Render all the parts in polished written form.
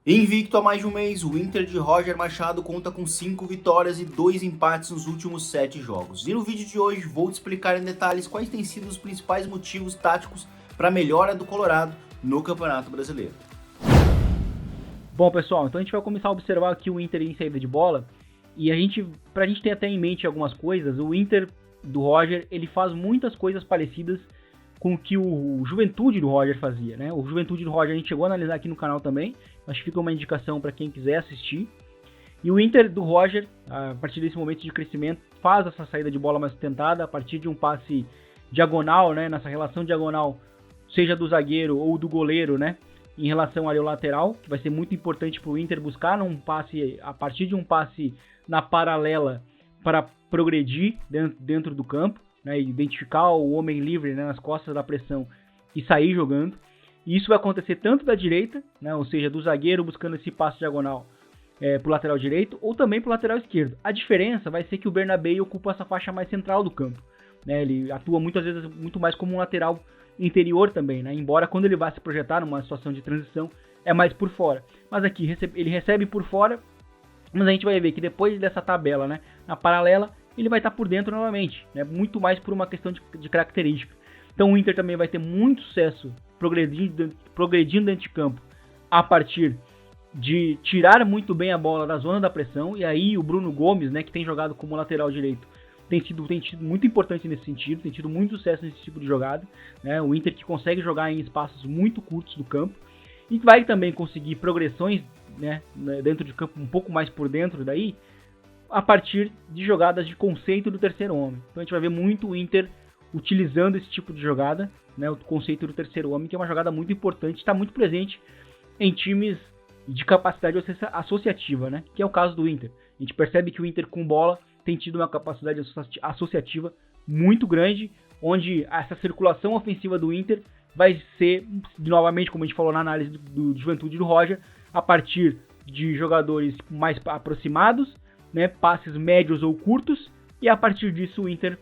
Invicto há mais de um mês, o Inter de Roger Machado conta com 5 vitórias e 2 empates nos últimos 7 jogos. E no vídeo de hoje vou te explicar em detalhes quais têm sido os principais motivos táticos para a melhora do Colorado no Campeonato Brasileiro. Bom, pessoal, então a gente vai começar a observar aqui o Inter em saída de bola. E pra gente ter até em mente algumas coisas, o Inter do Roger, ele faz muitas coisas parecidas com o que o Juventude do Roger fazia, né? O Juventude do Roger a gente chegou a analisar aqui no canal também, acho que fica uma indicação para quem quiser assistir. E o Inter do Roger, a partir desse momento de crescimento, faz essa saída de bola mais sustentada, a partir de um passe diagonal, né? Nessa relação diagonal, seja do zagueiro ou do goleiro, né? Em relação ali ao lateral, que vai ser muito importante para o Inter buscar um passe, a partir de um passe na paralela para progredir dentro do campo, né, identificar o homem livre, né, nas costas da pressão e sair jogando. E isso vai acontecer tanto da direita, né, ou seja, do zagueiro buscando esse passe diagonal para o lateral direito, ou também para o lateral esquerdo. A diferença vai ser que o Bernabéu ocupa essa faixa mais central do campo, né, ele atua muitas vezes muito mais como um lateral interior também, né, embora quando ele vá se projetar numa situação de transição é mais por fora. Mas aqui ele recebe por fora, mas a gente vai ver que depois dessa tabela, né, na paralela, ele vai estar por dentro novamente, né, muito mais por uma questão de característica. Então o Inter também vai ter muito sucesso progredindo dentro de campo a partir de tirar muito bem a bola da zona da pressão, e aí o Bruno Gomes, né, que tem jogado como lateral direito, tem sido muito importante nesse sentido, tem tido muito sucesso nesse tipo de jogada, né, o Inter que consegue jogar em espaços muito curtos do campo, e vai também conseguir progressões, né, dentro de campo um pouco mais por dentro daí, a partir de jogadas de conceito do terceiro homem. Então a gente vai ver muito o Inter utilizando esse tipo de jogada, né, o conceito do terceiro homem, que é uma jogada muito importante, está muito presente em times de capacidade associativa, né, que é o caso do Inter. A gente percebe que o Inter com bola tem tido uma capacidade associativa muito grande, onde essa circulação ofensiva do Inter vai ser, novamente, como a gente falou na análise do Juventude do Roger, a partir de jogadores mais aproximados, né, passes médios ou curtos, e a partir disso o Inter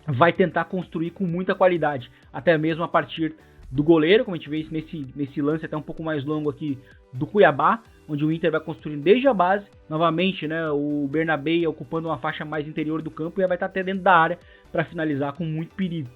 vai tentar construir com muita qualidade, até mesmo a partir do goleiro, como a gente vê nesse lance até um pouco mais longo aqui do Cuiabá, onde o Inter vai construindo desde a base, novamente, né, o Bernabéu ocupando uma faixa mais interior do campo e vai estar até dentro da área para finalizar com muito perigo.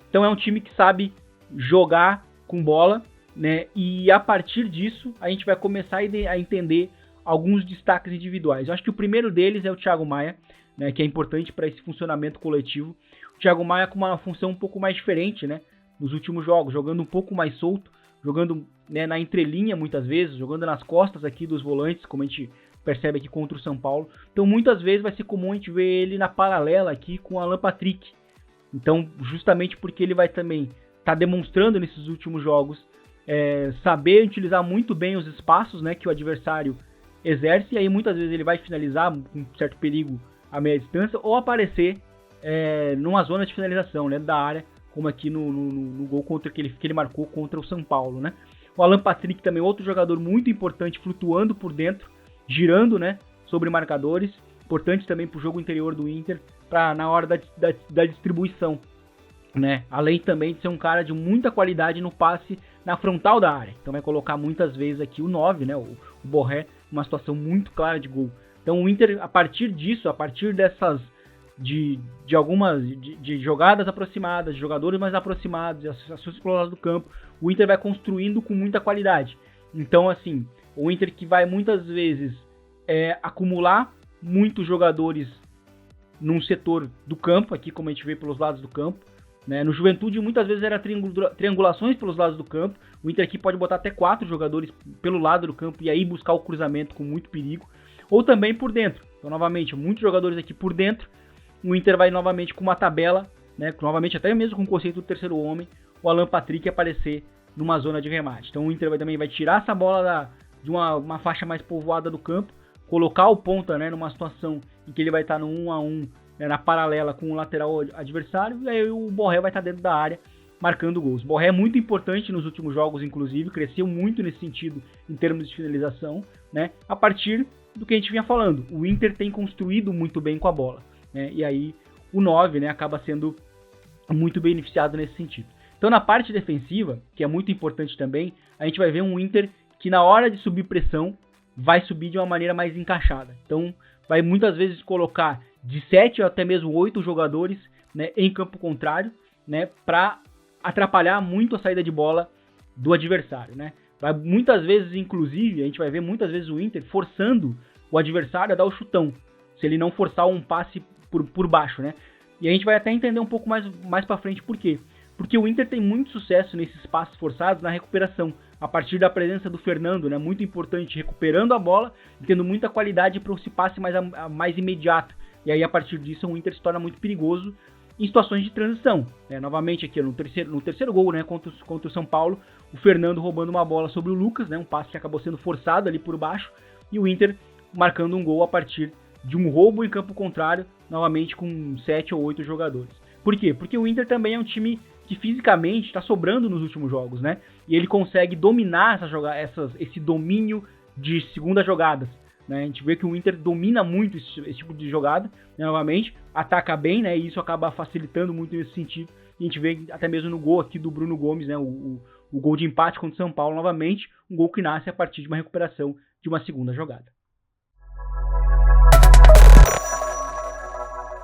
Então é um time que sabe jogar com bola, né, e a partir disso a gente vai começar a entender alguns destaques individuais. Eu acho que o primeiro deles é o Thiago Maia, né, que é importante para esse funcionamento coletivo. O Thiago Maia com uma função um pouco mais diferente, né, nos últimos jogos, jogando um pouco mais solto, jogando, né, na entrelinha muitas vezes, jogando nas costas aqui dos volantes, como a gente percebe aqui contra o São Paulo. Então muitas vezes vai ser comum a gente ver ele na paralela aqui com o Alan Patrick. Então justamente porque ele vai também estar demonstrando nesses últimos jogos saber utilizar muito bem os espaços, né, que o adversário exerce, e aí muitas vezes ele vai finalizar com certo perigo a meia distância ou aparecer numa zona de finalização, né, da área, como aqui no gol que ele marcou contra o São Paulo, né. O Alan Patrick também, outro jogador muito importante, flutuando por dentro, girando, né, sobre marcadores, importante também para o jogo interior do Inter, na hora da distribuição, né, além também de ser um cara de muita qualidade no passe na frontal da área, então vai colocar muitas vezes aqui o 9, né, o Borré, uma situação muito clara de gol. Então o Inter, a partir disso, a partir dessas de algumas de jogadas aproximadas, de jogadores mais aproximados, de ações exploradas do campo, o Inter vai construindo com muita qualidade. Então assim, o Inter que vai muitas vezes acumular muitos jogadores num setor do campo, aqui como a gente vê pelos lados do campo, né? No Juventude muitas vezes era triangulações pelos lados do campo, o Inter aqui pode botar até 4 jogadores pelo lado do campo e aí buscar o cruzamento com muito perigo, ou também por dentro. Então novamente, muitos jogadores aqui por dentro, o Inter vai novamente com uma tabela, né? Novamente até mesmo com o conceito do terceiro homem, o Alan Patrick aparecer numa zona de remate. Então o Inter também vai tirar essa bola de uma faixa mais povoada do campo, colocar o ponta, né, numa situação em que ele vai estar no 1 a 1, né, na paralela com o lateral adversário, e aí o Borré vai estar dentro da área marcando gols. O Borré é muito importante nos últimos jogos, inclusive, cresceu muito nesse sentido em termos de finalização, né, a partir do que a gente vinha falando. O Inter tem construído muito bem com a bola, né, e aí o 9, né, acaba sendo muito beneficiado nesse sentido. Então na parte defensiva, que é muito importante também, a gente vai ver um Inter que na hora de subir pressão, vai subir de uma maneira mais encaixada. Então, vai muitas vezes colocar de 7 ou até mesmo 8 jogadores, né, em campo contrário, né, para atrapalhar muito a saída de bola do adversário, né. Vai muitas vezes, inclusive, a gente vai ver muitas vezes o Inter forçando o adversário a dar o chutão, se ele não forçar um passe por baixo, né. E a gente vai até entender um pouco mais para frente por quê. Porque o Inter tem muito sucesso nesses passes forçados na recuperação, a partir da presença do Fernando, né, muito importante, recuperando a bola e tendo muita qualidade para esse passe mais imediato. E aí, a partir disso, o Inter se torna muito perigoso em situações de transição. Né? Novamente, aqui no terceiro gol, né, contra o São Paulo, o Fernando roubando uma bola sobre o Lucas, né, um passe que acabou sendo forçado ali por baixo, e o Inter marcando um gol a partir de um roubo em campo contrário, novamente com 7 ou 8 jogadores. Por quê? Porque o Inter também é um time que fisicamente está sobrando nos últimos jogos, né? E ele consegue dominar esse domínio de segundas jogadas. Né? A gente vê que o Inter domina muito esse tipo de jogada, né? Novamente, ataca bem, né? E isso acaba facilitando muito nesse sentido. E a gente vê até mesmo no gol aqui do Bruno Gomes, né? O gol de empate contra o São Paulo, novamente, um gol que nasce a partir de uma recuperação de uma segunda jogada.